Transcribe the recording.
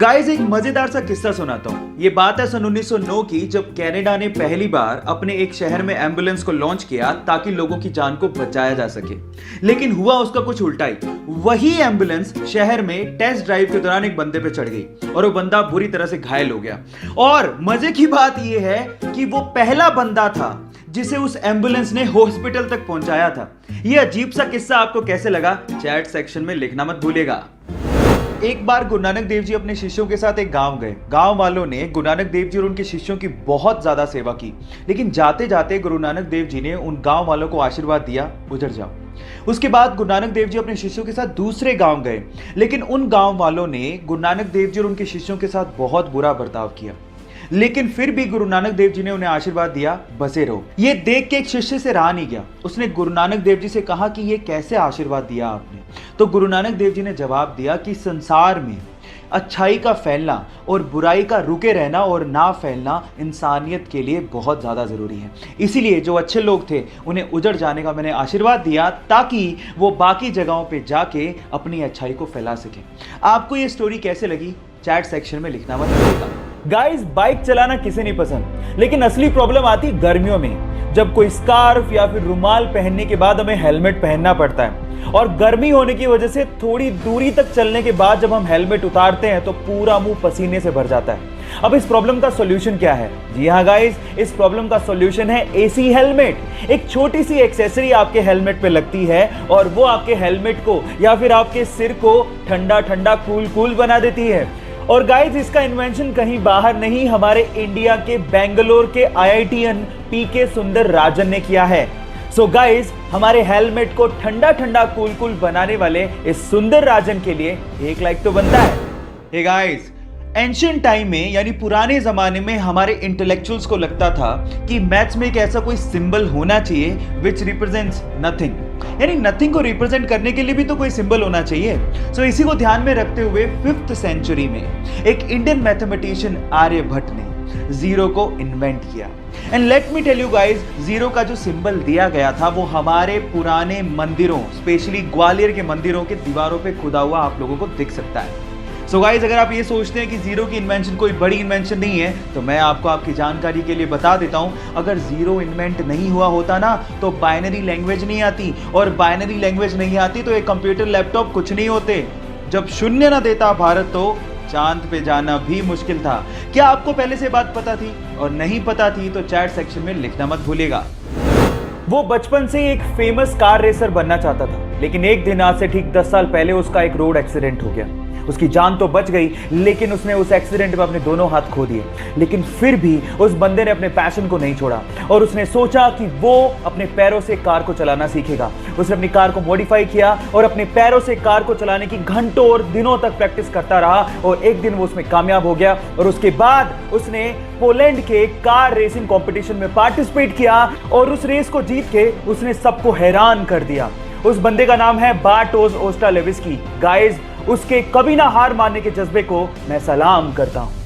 Guys एक मजेदार सा किस्सा सुनाता हूँ। ये बात है सन 1909 की, जब कनाडा ने पहली बार अपने एक शहर में एम्बुलेंस को लॉन्च किया ताकि लोगों की जान को बचाया जा सके। लेकिन हुआ उसका कुछ उल्टा ही। वही एम्बुलेंस शहर में टेस्ट ड्राइव के दौरान एक बंदे पे चढ़ गई और वो बंदा बुरी तरह से घायल हो गया। और मजे की बात यह है कि वो पहला बंदा था जिसे उस एम्बुलेंस ने हॉस्पिटल तक पहुंचाया था। यह अजीब सा किस्सा आपको कैसे लगा, चैट सेक्शन में लिखना मत भूलिएगा। एक बार गुरु नानक देव जी अपने शिष्यों के साथ एक गांव गए। गांव वालों ने गुरु नानक देव जी और उनके शिष्यों की बहुत ज्यादा सेवा की, लेकिन जाते जाते गुरु नानक देव जी ने उन गांव वालों को आशीर्वाद दिया, उधर जाओ। उसके बाद गुरु नानक देव जी अपने शिष्यों के साथ दूसरे गांव गए, लेकिन उन गांव वालों ने गुरु नानक देव जी और उनके शिष्यों के साथ बहुत बुरा बर्ताव किया। लेकिन फिर भी गुरु नानक देव जी ने उन्हें आशीर्वाद दिया, बसे रहो। ये देख के एक शिष्य से रहा नहीं गया। उसने गुरु नानक देव जी से कहा कि ये कैसे आशीर्वाद दिया आपने? तो गुरु नानक देव जी ने जवाब दिया कि संसार में अच्छाई का फैलना और बुराई का रुके रहना और ना फैलना इंसानियत के लिए बहुत ज़्यादा ज़रूरी है। इसीलिए जो अच्छे लोग थे उन्हें उजड़ जाने का मैंने आशीर्वाद दिया ताकि वो बाकी जगहों पे जाके अपनी अच्छाई को फैला सके। आपको ये स्टोरी कैसे लगी, चैट सेक्शन में लिखना मत भूलिएगा। गाइस, बाइक चलाना किसे नहीं पसंद, लेकिन असली प्रॉब्लम आती गर्मियों में, जब कोई स्कार्फ या फिर रुमाल पहनने के बाद हमें हेलमेट पहनना पड़ता है। और गर्मी होने की वजह से थोड़ी दूरी तक चलने के बाद जब हम हेलमेट उतारते हैं तो पूरा मुंह पसीने से भर जाता है। अब इस प्रॉब्लम का सॉल्यूशन क्या है? जी हाँ गाइस, इस प्रॉब्लम का सॉल्यूशन है एसी हेलमेट। एक छोटी सी एक्सेसरी आपके हेलमेट पे लगती है और वो आपके हेलमेट को या फिर आपके सिर को ठंडा ठंडा कूल कूल बना देती है। और गाइस, इसका इन्वेंशन कहीं बाहर नहीं, हमारे इंडिया के बेंगलोर के आईआईटीएन पीके सुंदर राजन ने किया है। सो गाइस, हमारे हेलमेट को ठंडा ठंडा कूल कूल बनाने वाले इस सुंदर राजन के लिए एक लाइक तो बनता है। हे गाइस, एंशिएंट टाइम में यानी पुराने जमाने में हमारे इंटेलेक्चुअल्स को लगता था कि मैथ्स में एक ऐसा कोई सिंबल होना चाहिए विच रिप्रेजेंट्स नथिंग, यानी नथिंग को रिप्रेजेंट करने के लिए भी तो कोई सिंबल होना चाहिए। सो इसी को ध्यान में रखते हुए 5th सेंचुरी में एक इंडियन मैथमेटिशियन आर्यभट्ट ने जीरो को इन्वेंट किया। And let me tell you guys, zero का जो सिंबल दिया गया था वो हमारे पुराने मंदिरों, स्पेशली ग्वालियर के मंदिरों के दीवारों पे खुदा हुआ आप लोगों को दिख सकता है। सो गाइस, अगर आप ये सोचते हैं कि जीरो की इन्वेंशन कोई बड़ी इन्वेंशन नहीं है, तो मैं आपको आपकी जानकारी के लिए बता देता हूं, अगर जीरो इन्वेंट नहीं हुआ होता ना तो बाइनरी लैंग्वेज नहीं आती, और बाइनरी लैंग्वेज नहीं आती तो एक कंप्यूटर लैपटॉप कुछ नहीं होते। जब शून्य ना देता भारत तो चांद पे जाना भी मुश्किल था। क्या आपको पहले से बात पता थी? और नहीं पता थी तो चैट सेक्शन में लिखना मत भूलिएगा। वो बचपन से एक फेमस कार रेसर बनना चाहता था, लेकिन एक दिन आज से ठीक 10 साल पहले उसका एक रोड एक्सीडेंट हो गया। उसकी जान तो बच गई, लेकिन उसने उस एक्सीडेंट में अपने दोनों हाथ खो दिए। लेकिन फिर भी उस बंदे ने अपने पैशन को नहीं छोड़ा और उसने सोचा कि वो अपने पैरों से कार को चलाना सीखेगा। उसने अपनी कार को मॉडिफाई किया और अपने पैरों से कार को चलाने की घंटों और दिनों तक प्रैक्टिस करता रहा और एक दिन वो उसमें कामयाब हो गया। और उसके बाद उसने पोलैंड के कार रेसिंग कॉम्पिटिशन में पार्टिसिपेट किया और उस रेस को जीत के उसने सबको हैरान कर दिया। उस बंदे का नाम है बार्टोज ओस्टालेविस्की। गाइस, उसके कभी ना हार मानने के जज्बे को मैं सलाम करता हूं।